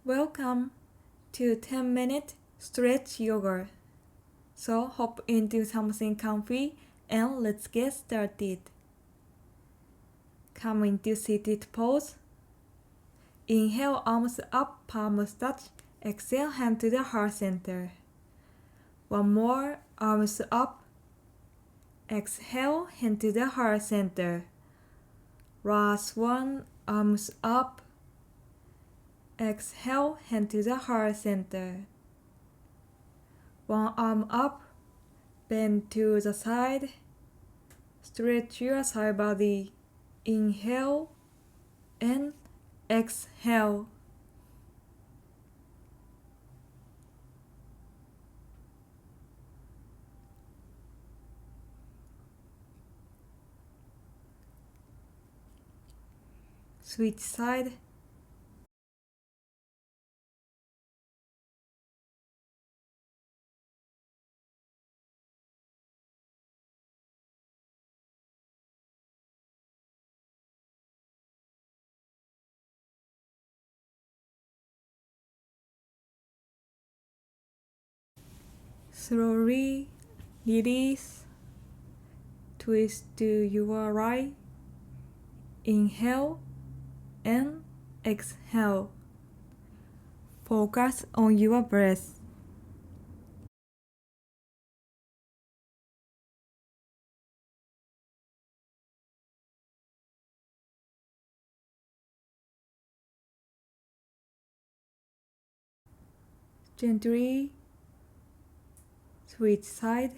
Welcome to 10-minute stretch yoga. So hop into something comfy and let's get started. Come into seated pose. Inhale, arms up, palms touch. Exhale, hand to the heart center. One more, arms up. Exhale, hand to the heart center. Last one, arms up. Exhale, hand to the heart center. One arm up, bend to the side. Stretch your side body. Inhale and exhale. Switch side. Slowly release. Twist to your right. Inhale and exhale. Focus on your breath. Gently switch side.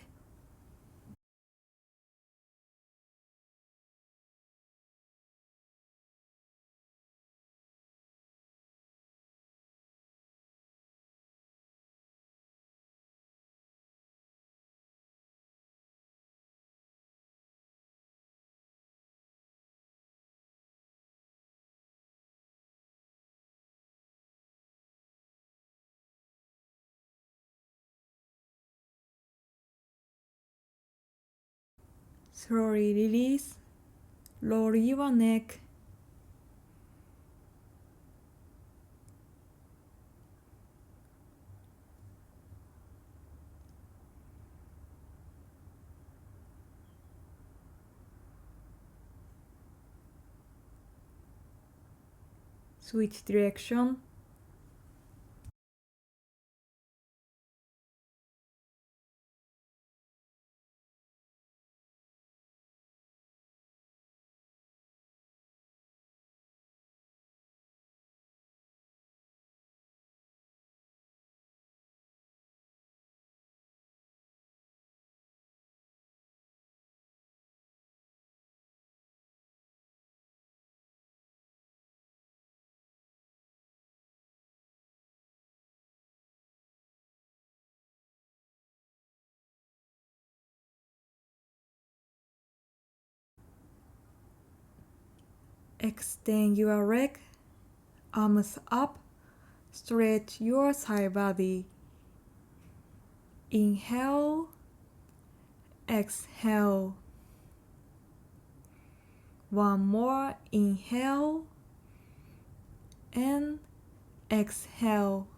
Slowly release. Roll your neck. Switch direction. Extend your leg, arms up, stretch your side body. Inhale, exhale. One more, inhale and exhale.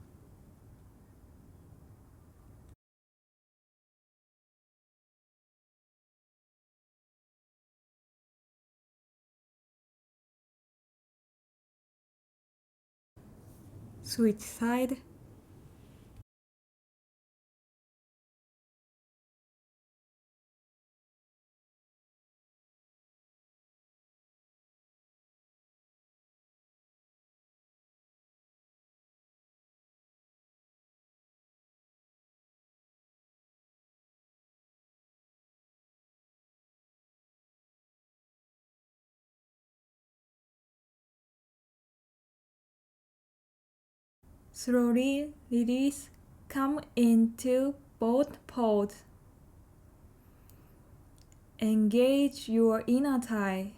Switch side. Slowly release, come into both pose. Engage your inner thigh.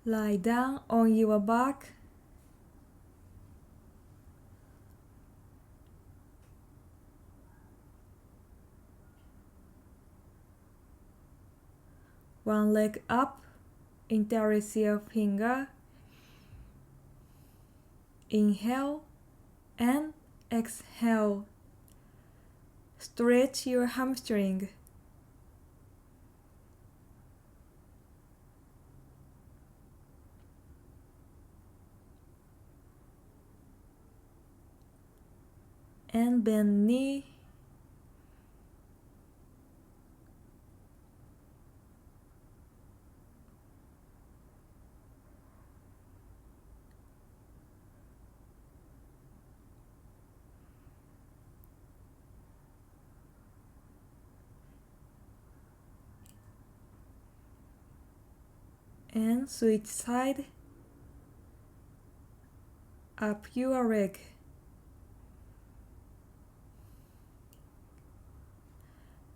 Lie down on your back. One leg up, interlace your finger. Inhale and exhale. Stretch your hamstring. And bend knee. And switch side. Up your leg.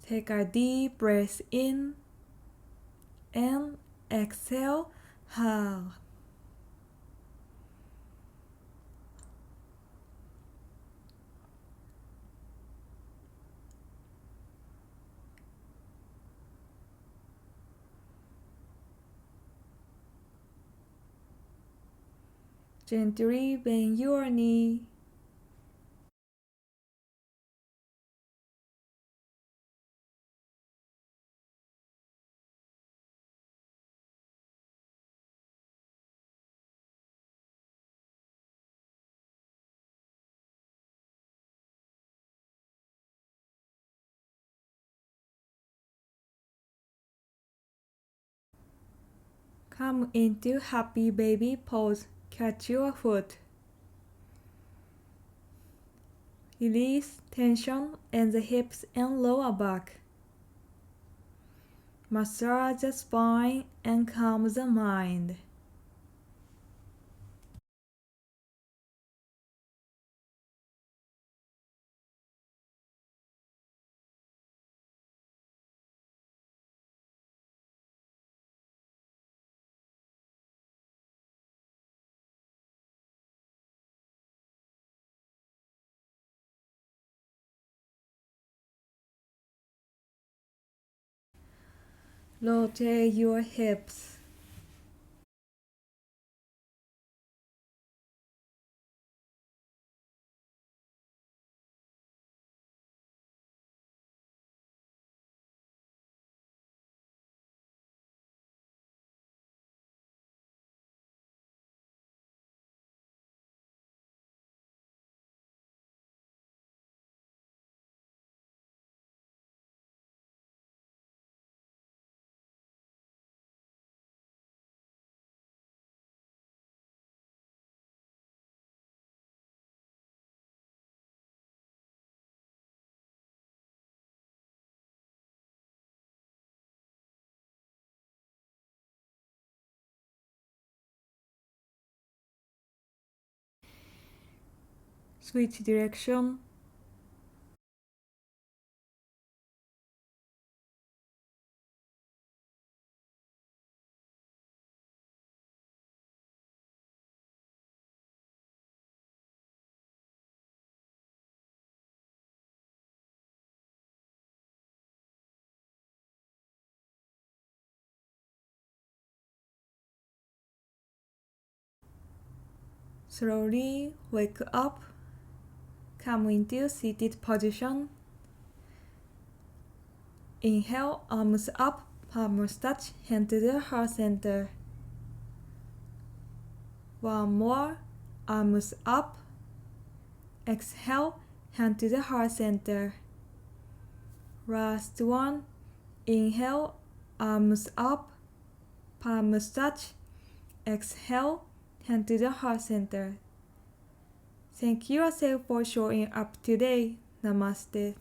Take a deep breath in and exhale. Gently bend your knee. Come into happy baby pose. Catch your foot. Release tension in the hips and lower back. Massage the spine and calm the mind. Rotate your hips. Switch direction. Slowly wake up. Come into seated position. Inhale, arms up, palms touch, hand to the heart center. One more, arms up. Exhale, hand to the heart center. Last one, inhale, arms up, palms touch. Exhale, hand to the heart center. Thank yourself for showing up today. Namaste.